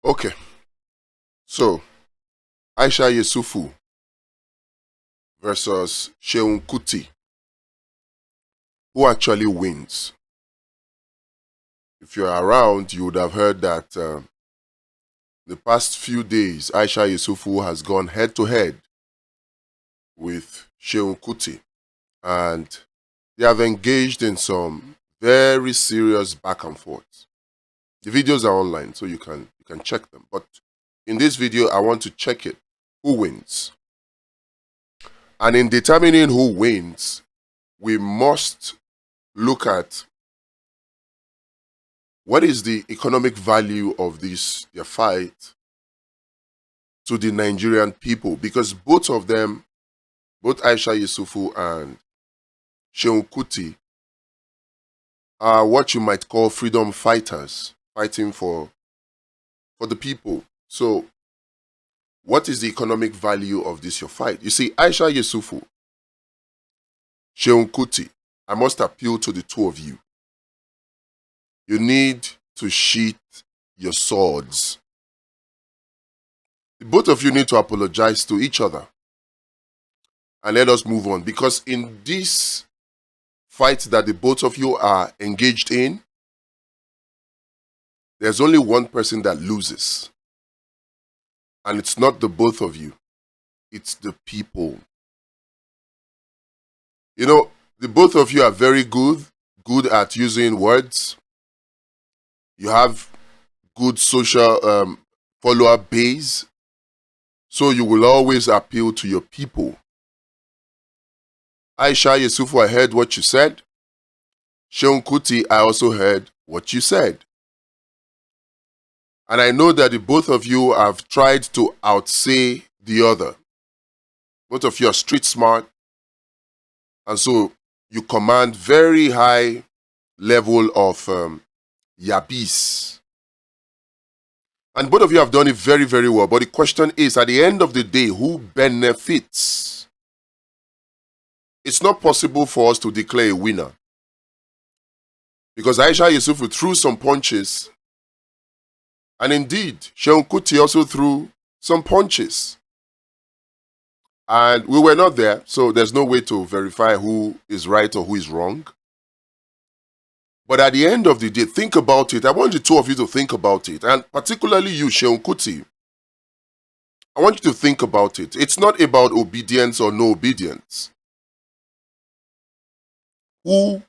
Okay, so Aisha Yesufu versus Seun Kuti. Who actually wins? If you're around, you would have heard that the past few days, Aisha Yesufu has gone head to head with Seun Kuti, and they have engaged in some very serious back and forth. The videos are online, so you can check them. But in this video, I want to check it. Who wins? And in determining who wins, we must look at what is the economic value of their fight to the Nigerian people, because both of them, both Aisha Yesufu and Seun Kuti, are what you might call freedom fighters, fighting for the people. So what is the economic value of your fight? You see, Aisha Yesufu, Seun Kuti, I must appeal to the two of you. You need to sheath your swords. Both of you need to apologize to each other. And let us move on. Because in this fight that the both of you are engaged in, there's only one person that loses. And it's not the both of you. It's the people. You know, the both of you are very good at using words. You have good social follower base. So you will always appeal to your people. Aisha Yesufu, I heard what you said. Seun Kuti, I also heard what you said. And I know that the both of you have tried to outsay the other. Both of you are street smart. And so you command very high level of yabis. And both of you have done it very, very well. But the question is, at the end of the day, who benefits? It's not possible for us to declare a winner. Because Aisha Yesufu threw some punches. And indeed, Seun Kuti also threw some punches. And we were not there, so there's no way to verify who is right or who is wrong. But at the end of the day, think about it. I want the two of you to think about it. And particularly you, Seun Kuti. I want you to think about it. It's not about obedience or no obedience. Who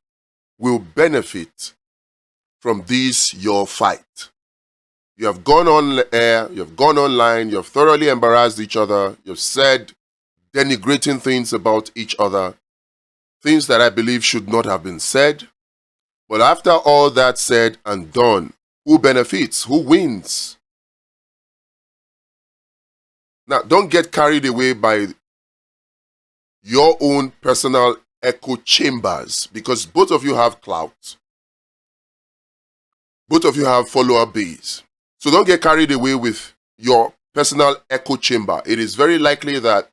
will benefit from this, your fight? You have gone on air, you have gone online, you have thoroughly embarrassed each other, you've said denigrating things about each other, things that I believe should not have been said. But after all that said and done, who benefits? Who wins? Now, don't get carried away by your own personal echo chambers, because both of you have clout. Both of you have follower base. So don't get carried away with your personal echo chamber. It is very likely that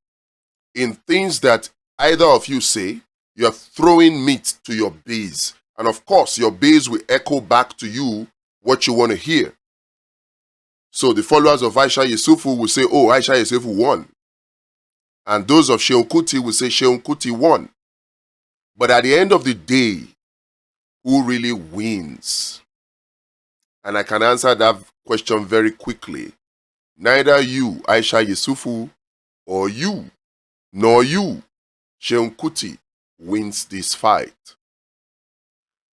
in things that either of you say, you are throwing meat to your base. And of course, your base will echo back to you what you want to hear. So the followers of Aisha Yesufu will say, oh, Aisha Yesufu won. And those of Seun Kuti will say Seun Kuti won. But at the end of the day, who really wins? And I can answer that question very quickly. Neither you, Aisha Yesufu, or you, nor you, Seun Kuti, wins this fight.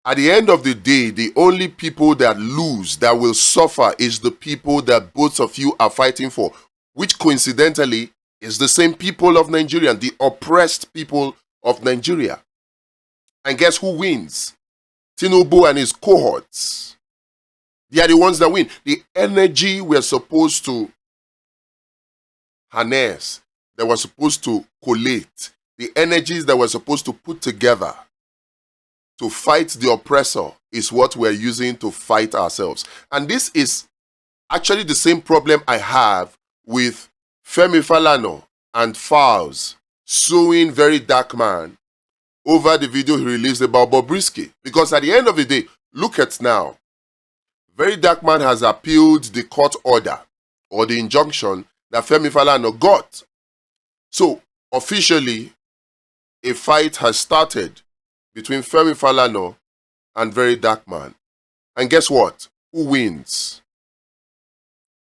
At the end of the day, the only people that lose, that will suffer, is the people that both of you are fighting for, which coincidentally is the same people of Nigeria, the oppressed people of Nigeria. And guess who wins? Tinubu and his cohorts. They are the ones that win. The energy we're supposed to harness, that we're supposed to collate, the energies that we're supposed to put together to fight the oppressor is what we're using to fight ourselves. And this is actually the same problem I have with Femi Falana and Falz suing Very Dark Man over the video he released about Bobrisky. Because at the end of the day, look at now. Very Dark Man has appealed the court order or the injunction that Femi Falana got. So, officially, a fight has started between Femi Falana and Very Dark Man. And guess what? Who wins?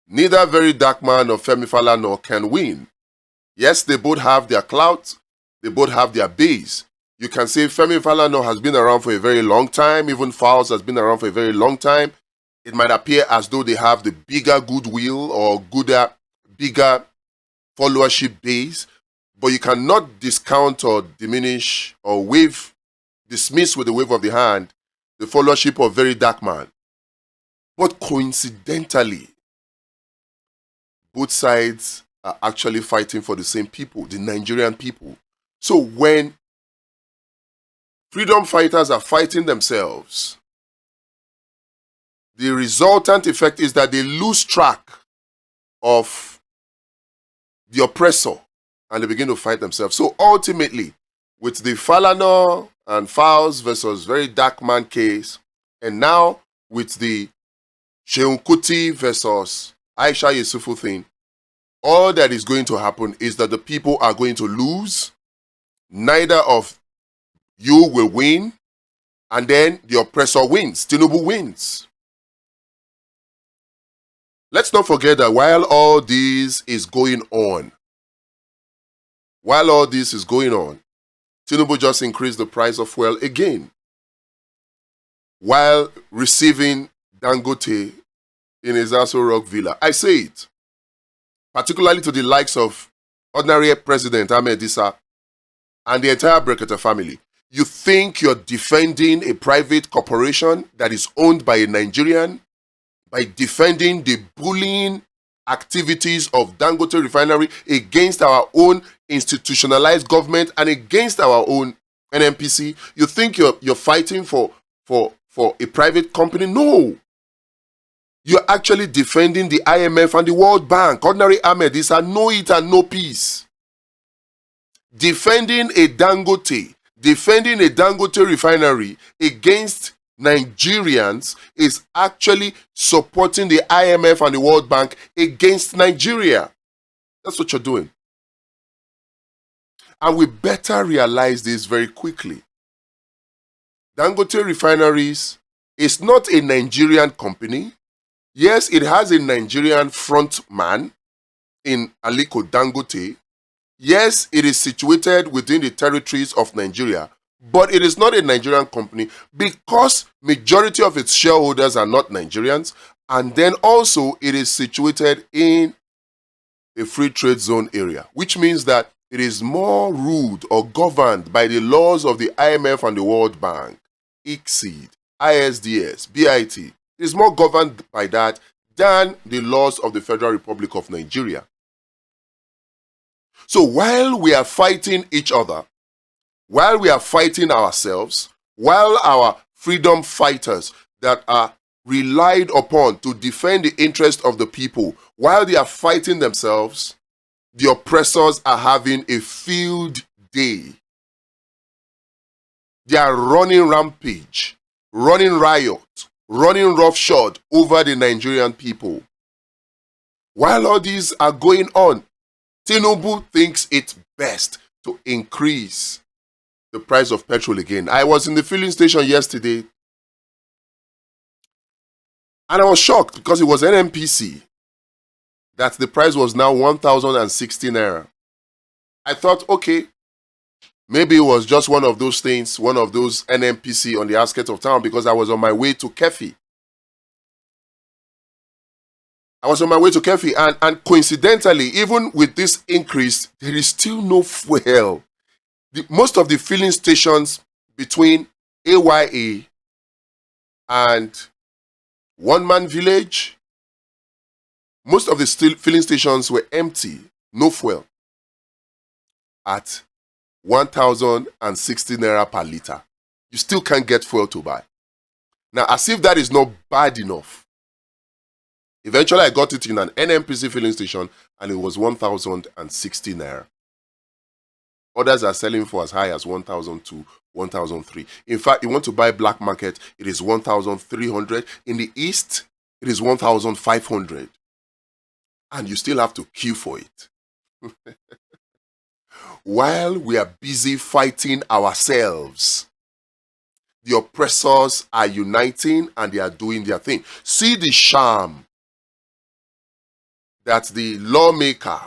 Neither Very Dark Man nor Femi Falana can win. Yes, they both have their clout. They both have their base. You can say Femi Falana has been around for a very long time. Even Falz has been around for a very long time. It might appear as though they have the bigger goodwill or bigger followership base. But you cannot discount or diminish or dismiss with a wave of the hand the followership of Very Dark Man. But coincidentally, both sides are actually fighting for the same people, the Nigerian people. So when freedom fighters are fighting themselves, the resultant effect is that they lose track of the oppressor and they begin to fight themselves. So ultimately, with the Falana and Falz versus Very Dark Man case, and now with the Seun Kuti versus Aisha Yesufu thing, all that is going to happen is that the people are going to lose. Neither of you will win, and then the oppressor wins. Tinubu wins. Let's not forget that while all this is going on, Tinubu just increased the price of fuel again, while receiving Dangote in his Aso Rock villa. I say it, particularly to the likes of ordinary President Ahmed Issa and the entire Brekete family. You think you're defending a private corporation that is owned by a Nigerian by defending the bullying activities of Dangote Refinery against our own institutionalized government and against our own NNPC? You think you're fighting for a private company? No. You're actually defending the IMF and the World Bank. Ordinary Ahmed Issa, know it and know peace. Defending a Dangote refinery against Nigerians is actually supporting the IMF and the World Bank against Nigeria. That's what you're doing. And we better realize this very quickly. Dangote Refineries is not a Nigerian company. Yes, it has a Nigerian front man in Aliko Dangote. Yes, it is situated within the territories of Nigeria, but it is not a Nigerian company because majority of its shareholders are not Nigerians, and then also it is situated in a free trade zone area, which means that it is more ruled or governed by the laws of the IMF and the World Bank, ICSID, ISDS, BIT. It is more governed by that than the laws of the Federal Republic of Nigeria. So while we are fighting each other, while we are fighting ourselves, while our freedom fighters that are relied upon to defend the interest of the people, while they are fighting themselves, the oppressors are having a field day. They are running rampage, running riot, running roughshod over the Nigerian people. While all these are going on, Tinubu thinks it's best to increase the price of petrol again. I was in the filling station yesterday and I was shocked because it was NNPC that the price was now 1,060 naira. I thought, okay, maybe it was just one of those things, one of those NNPC on the outskirts of town, because I was on my way to Kefi. And coincidentally, even with this increase, there is still no fuel. Most of the filling stations between AYA and One Man Village, most of the filling stations were empty, no fuel, at 1,060 naira per liter. You still can't get fuel to buy. Now, as if that is not bad enough, eventually I got it in an NNPC filling station and it was 1,060 naira. Others are selling for as high as 1,002, 1,003. In fact, you want to buy black market, it is 1,300. In the east, it is 1,500. And you still have to queue for it. While we are busy fighting ourselves, the oppressors are uniting and they are doing their thing. See the sham that the lawmaker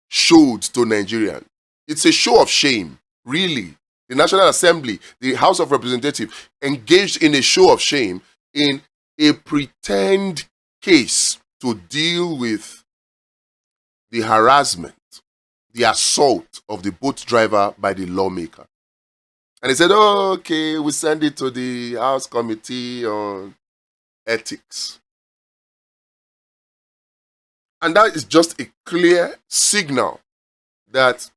showed to Nigerians. It's a show of shame, really. The National Assembly, the House of Representatives, engaged in a show of shame in a pretend case to deal with the harassment, the assault of the boat driver by the lawmaker. And they said, oh, okay, we send it to the House Committee on Ethics. And that is just a clear signal that,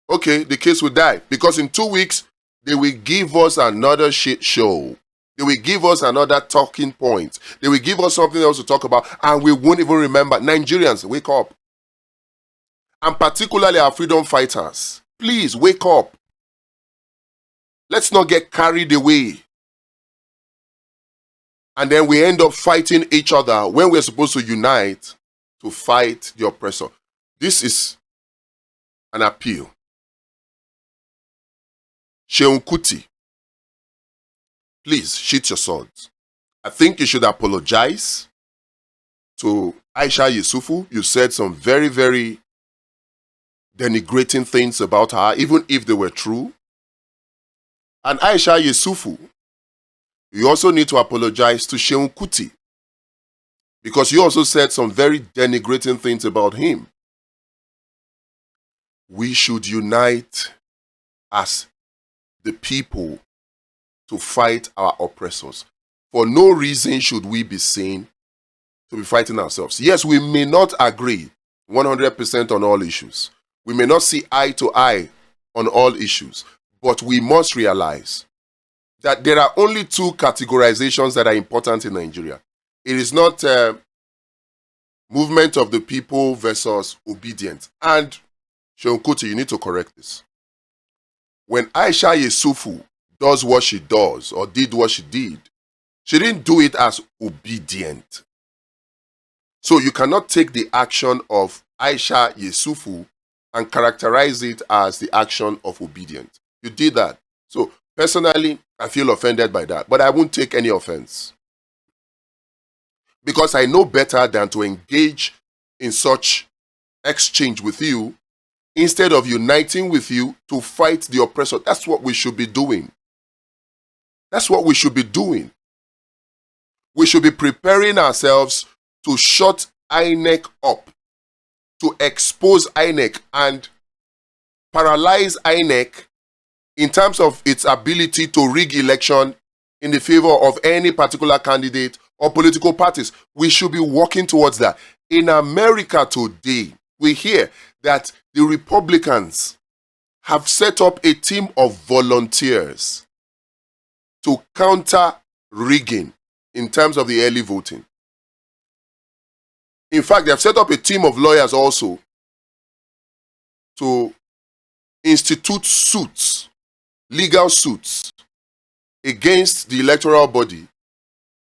okay, the case will die. Because in 2 weeks, they will give us another shit show. They will give us another talking point. They will give us something else to talk about, and we won't even remember. Nigerians, wake up. And particularly our freedom fighters, please wake up. Let's not get carried away. And then we end up fighting each other when we're supposed to unite to fight the oppressor. This is an appeal. Seun Kuti, please sheath your swords. I think you should apologize to Aisha Yesufu. You said some very, very denigrating things about her, even if they were true. And Aisha Yesufu, you also need to apologize to Seun Kuti, because you also said some very denigrating things about him. We should unite as the people to fight our oppressors. For no reason should we be seen to be fighting ourselves. Yes, we may not agree 100% on all issues. We may not see eye to eye on all issues, but we must realize that there are only two categorizations that are important in Nigeria. It is not movement of the people versus obedience. And Seun Kuti, you need to correct this. When Aisha Yesufu does what she does or did what she did, she didn't do it as obedient. So you cannot take the action of Aisha Yesufu and characterize it as the action of obedience. You did that. So personally, I feel offended by that, but I won't take any offense. Because I know better than to engage in such exchange with you instead of uniting with you to fight the oppressor. That's what we should be doing. That's what we should be doing. We should be preparing ourselves to shut INEC up, to expose INEC and paralyze INEC in terms of its ability to rig election in the favor of any particular candidate or political parties. We should be working towards that. In America today, we hear that the Republicans have set up a team of volunteers to counter rigging in terms of the early voting. In fact, they have set up a team of lawyers also to institute suits, legal suits, against the electoral body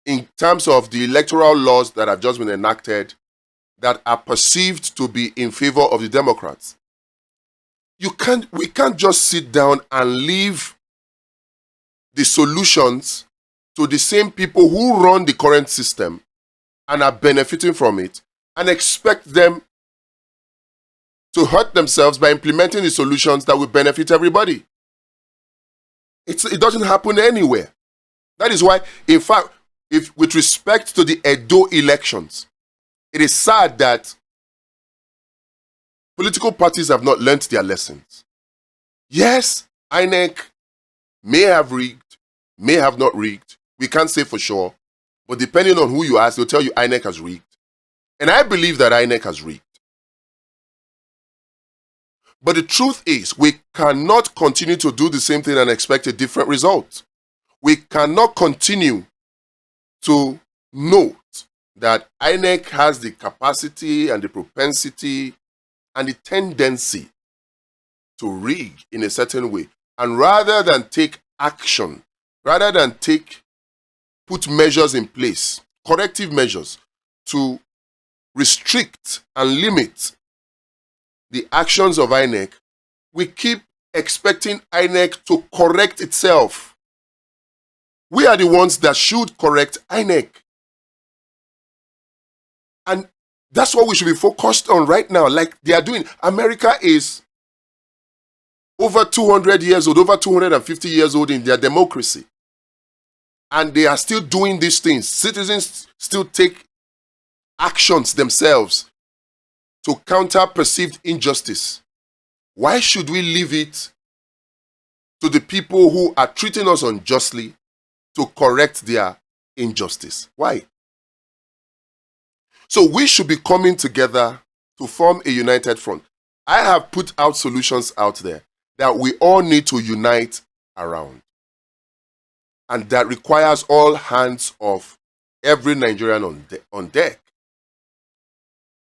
in terms of the electoral laws that have just been enacted that are perceived to be in favor of the Democrats. We can't just sit down and leave the solutions to the same people who run the current system and are benefiting from it and expect them to hurt themselves by implementing the solutions that will benefit everybody. It doesn't happen anywhere. That is why, in fact, if with respect to the Edo elections, it is sad that political parties have not learnt their lessons. Yes, INEC may have rigged, may have not rigged. We can't say for sure. But depending on who you ask, they'll tell you INEC has rigged. And I believe that INEC has rigged. But the truth is, we cannot continue to do the same thing and expect a different result. We cannot continue to note that INEC has the capacity and the propensity and the tendency to rig in a certain way. And rather than take action, rather than put measures in place corrective measures to restrict and limit the actions of INEC, we keep expecting INEC to correct itself. We are the ones that should correct INEC. And that's what we should be focused on right now, like they are doing. America is over 200 years old, over 250 years old in their democracy. And they are still doing these things. Citizens still take actions themselves to counter perceived injustice. Why should we leave it to the people who are treating us unjustly to correct their injustice? Why? So we should be coming together to form a united front. I have put out solutions out there that we all need to unite around. And that requires all hands of every Nigerian on deck.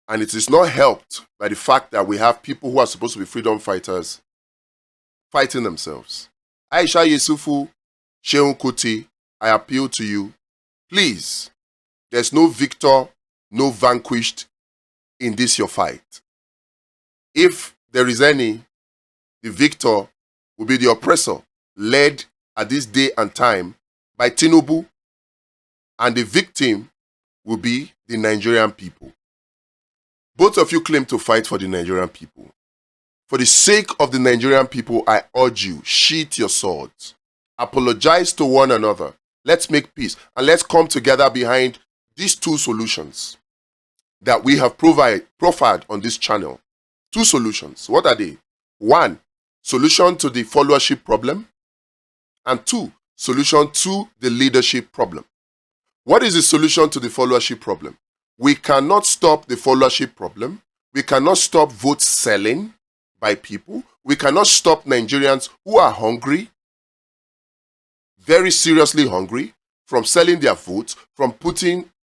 And it is not helped by the fact that we have people who are supposed to be freedom fighters fighting themselves. Aisha, Yesufu, Seun, Kuti, I appeal to you. Please, there's no victor, no vanquished in this your fight. If there is any, the victor will be the oppressor, led at this day and time by Tinubu, and the victim will be the Nigerian people. Both of you claim to fight for the Nigerian people. For the sake of the Nigerian people, I urge you, sheath your swords. Apologize to one another. Let's make peace. And let's come together behind these two solutions that we have profiled on this channel. Two solutions. What are they? One, solution to the followership problem. And two, solution to the leadership problem. What is the solution to the followership problem? We cannot stop the followership problem. We cannot stop vote selling by people. We cannot stop Nigerians who are hungry, very seriously hungry, from selling their votes, from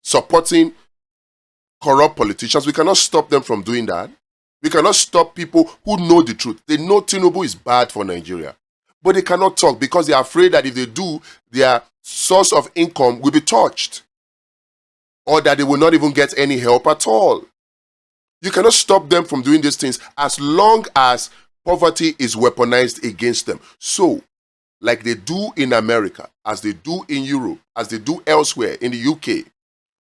supporting corrupt politicians. We cannot stop them from doing that. We cannot stop people who know the truth. They know Tinubu is bad for Nigeria. But they cannot talk because they are afraid that if they do, their source of income will be touched. Or that they will not even get any help at all. You cannot stop them from doing these things as long as poverty is weaponized against them. So, like they do in America, as they do in Europe, as they do elsewhere in the UK,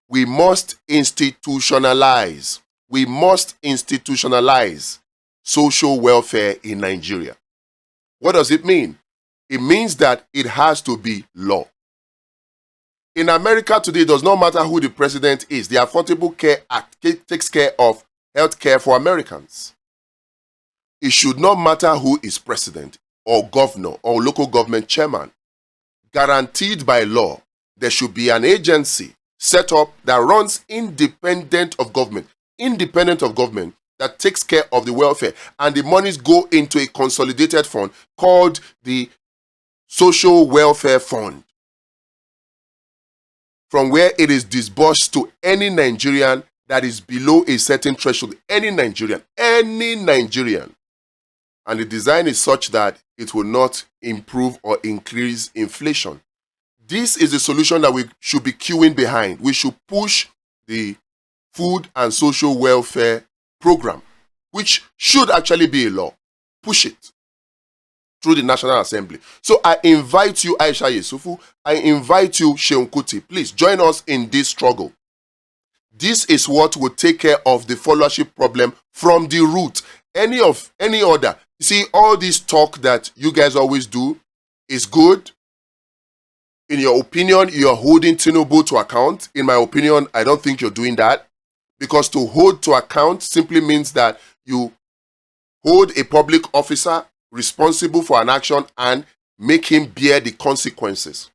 we must institutionalize. We must institutionalize social welfare in Nigeria. What does it mean? It means that it has to be law. In America today, it does not matter who the president is. The Affordable Care Act takes care of health care for Americans. It should not matter who is president or governor or local government chairman. Guaranteed by law, there should be an agency set up that runs independent of government that takes care of the welfare, and the monies go into a consolidated fund called the Social Welfare Fund, from where it is disbursed to any Nigerian that is below a certain threshold. Any Nigerian. And the design is such that it will not improve or increase inflation. This is the solution that we should be queuing behind. We should push the food and social welfare program, which should actually be a law. Push it through the National Assembly. So I invite you, Aisha Yesufu, I invite you, Seun Kuti, please join us in this struggle. This is what will take care of the followership problem from the root. Any other. You see, all this talk that you guys always do is good. In your opinion, you're holding Tinubu to account. In my opinion, I don't think you're doing that. Because to hold to account simply means that you hold a public officer responsible for an action and make him bear the consequences.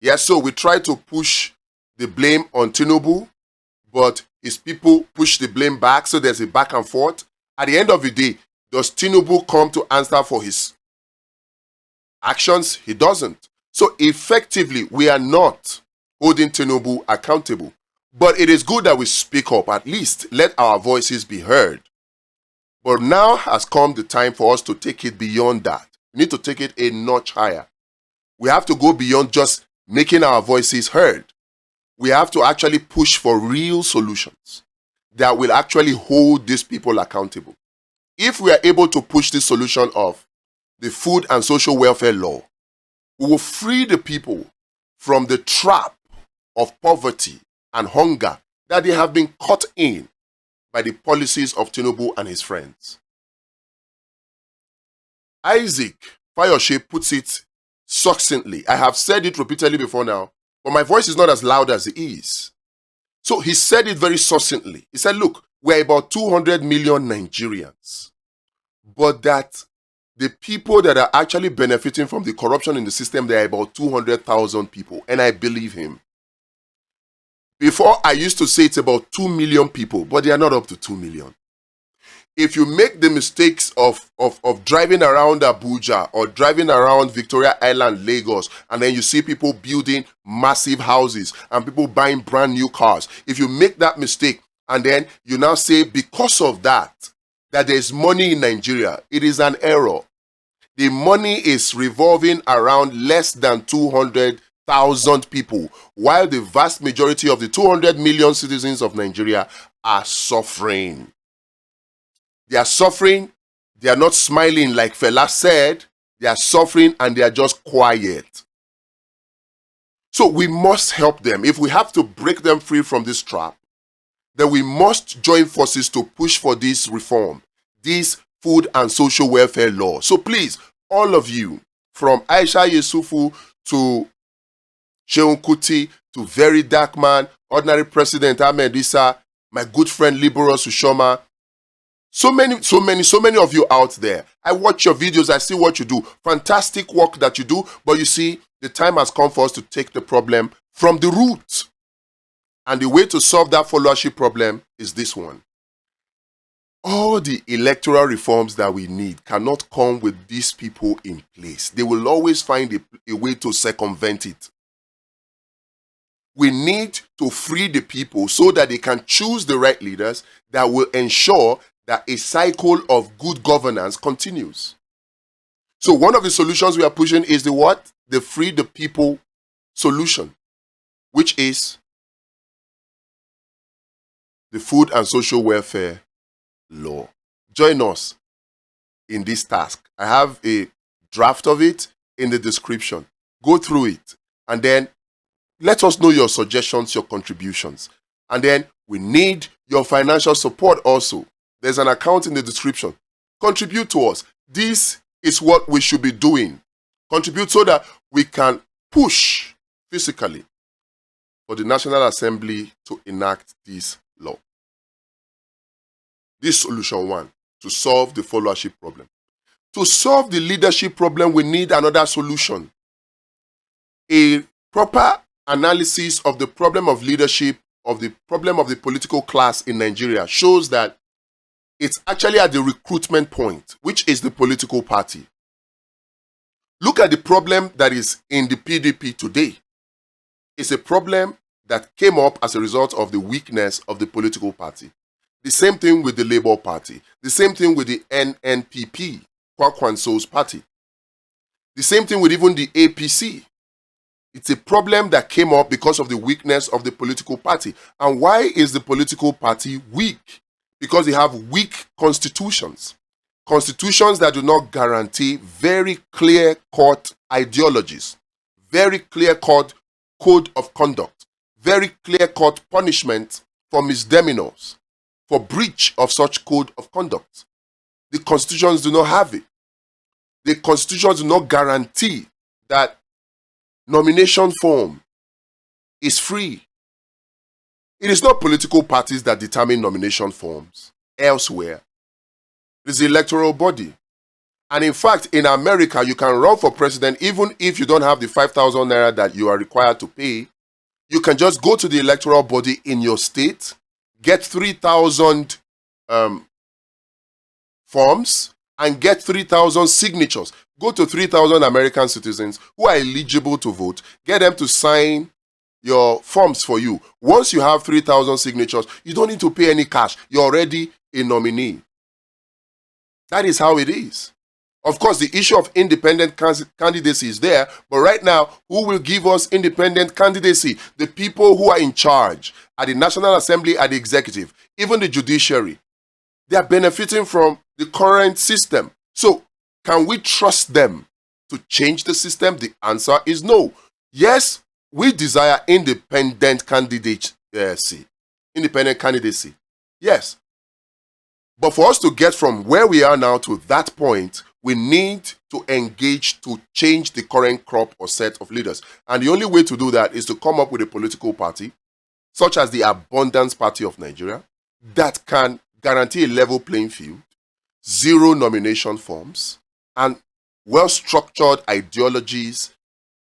Yes, so we try to push the blame on Tinubu, but his people push the blame back, so there's a back and forth. At the end of the day, does Tinubu come to answer for his actions? He doesn't. So effectively, we are not holding Tinubu accountable. But it is good that we speak up, at least let our voices be heard. But now has come the time for us to take it beyond that. We need to take it a notch higher. We have to go beyond just making our voices heard. we have to actually push for real solutions that will actually hold these people accountable. If we are able to push this solution of the food and social welfare law, we will free the people from the trap of poverty and hunger that they have been caught in by the policies of Tinubu and his friends. Isaac Fayoshe puts it succinctly. I have said it repeatedly before now, but my voice is not as loud as it is. So he said it very succinctly. He said, look, we're about 200 million Nigerians, but that the people that are actually benefiting from the corruption in the system, they are about 200,000 people. And I believe him. Before, I used to say it's about 2 million people, but they are not up to 2 million. If you make the mistakes of driving around Abuja or driving around Victoria Island, Lagos, and then you see people building massive houses and people buying brand new cars, if you make that mistake and then you now say because of that there is money in Nigeria, it is an error. The money is revolving around less than 200,000 people, while the vast majority of the 200 million citizens of Nigeria are suffering. They are suffering, they are not smiling like Fela said, they are suffering and they are just quiet. So we must help them. If we have to break them free from this trap, then we must join forces to push for this reform, this food and social welfare law. So please, all of you, from Aisha Yesufu to Seun Kuti to Very Dark Man, Ordinary President Ahmed Issa, my good friend Liberal Sushoma, so many of you out there. I watch your videos, I see what you do. Fantastic work that you do, but you see, the time has come for us to take the problem from the root. And the way to solve that followership problem is this one. All the electoral reforms that we need cannot come with these people in place. They will always find a way to circumvent it. We need to free the people so that they can choose the right leaders that will ensure that a cycle of good governance continues. So one of the solutions we are pushing is the what? The free the people solution, which is the food and social welfare law. Join us in this task. I have a draft of it in the description. Go through it and then let us know your suggestions, your contributions. And then we need your financial support also. There's an account in the description. Contribute to us. This is what we should be doing. Contribute so that we can push physically for the National Assembly to enact this law. This solution one, to solve the followership problem. To solve the leadership problem, we need another solution. A proper analysis of the problem of leadership, of the problem of the political class in Nigeria shows that it's actually at the recruitment point, which is the political party. Look at the problem that is in the PDP today. It's a problem that came up as a result of the weakness of the political party. The same thing with the Labour Party. The same thing with the NNPP, Kwakwanso's party. The same thing with even the APC. It's a problem that came up because of the weakness of the political party. And why is the political party weak? Because they have weak constitutions. Constitutions that do not guarantee very clear-cut ideologies, very clear-cut code of conduct, very clear-cut punishment for misdemeanors, for breach of such code of conduct. The constitutions do not have it. The constitutions do not guarantee that nomination form is free. It is not political parties that determine nomination forms elsewhere. It is the electoral body. And in fact, in America, you can run for president even if you don't have the 5,000 naira that you are required to pay. You can just go to the electoral body in your state, get 3,000 forms, and get 3,000 signatures. Go to 3,000 American citizens who are eligible to vote, get them to sign your forms for you. Once you have 3,000 signatures, you don't need to pay any cash. You're already a nominee. That is how it is. Of course, the issue of independent candidacy is there, but right now, who will give us independent candidacy? The people who are in charge at the National Assembly, at the executive, even the judiciary. They are benefiting from the current system. So, can we trust them to change the system? The answer is no. Yes, we desire independent candidacy. Independent candidacy. Yes. But for us to get from where we are now to that point, we need to engage to change the current crop or set of leaders. And the only way to do that is to come up with a political party, such as the Abundance Party of Nigeria, that can guarantee a level playing field, zero nomination forms, and well-structured ideologies,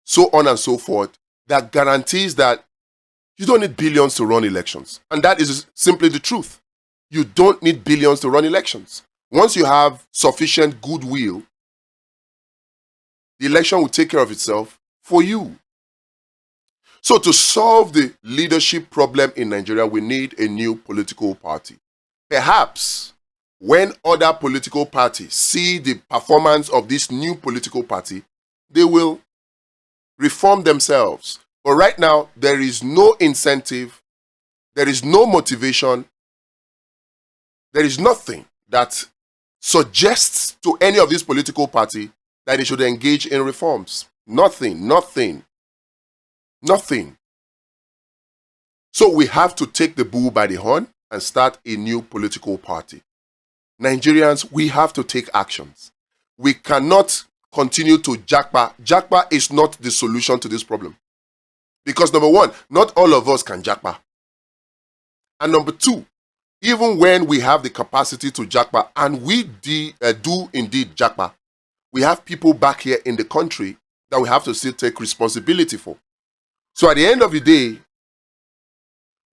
so on and so forth, that guarantees that you don't need billions to run elections. And that is simply the truth. You don't need billions to run elections. Once you have sufficient goodwill, the election will take care of itself for you. So to solve the leadership problem in Nigeria, we need a new political party. Perhaps when other political parties see the performance of this new political party, they will reform themselves. But right now, there is no incentive, there is no motivation, there is nothing that suggests to any of these political parties that they should engage in reforms. Nothing. So we have to take the bull by the horn and start a new political party. Nigerians, we have to take actions. We cannot continue to japa. Japa is not the solution to this problem. Because number one, not all of us can japa. And number two, even when we have the capacity to japa, and we do indeed japa, we have people back here in the country that we have to still take responsibility for. So at the end of the day,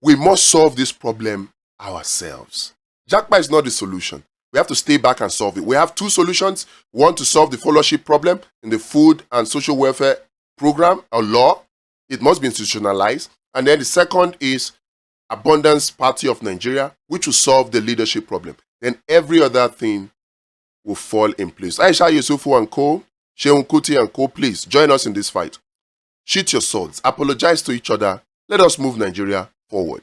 we must solve this problem ourselves. Japa is not the solution. We have to stay back and solve it. We have two solutions. One, to solve the followership problem in the food and social welfare program or law. It must be institutionalized. And then the second is Abundance Party of Nigeria, which will solve the leadership problem. Then every other thing will fall in place. Aisha, Yesufu and co, Seun, Kuti and co, please join us in this fight. Sheath your swords, apologize to each other. Let us move Nigeria forward.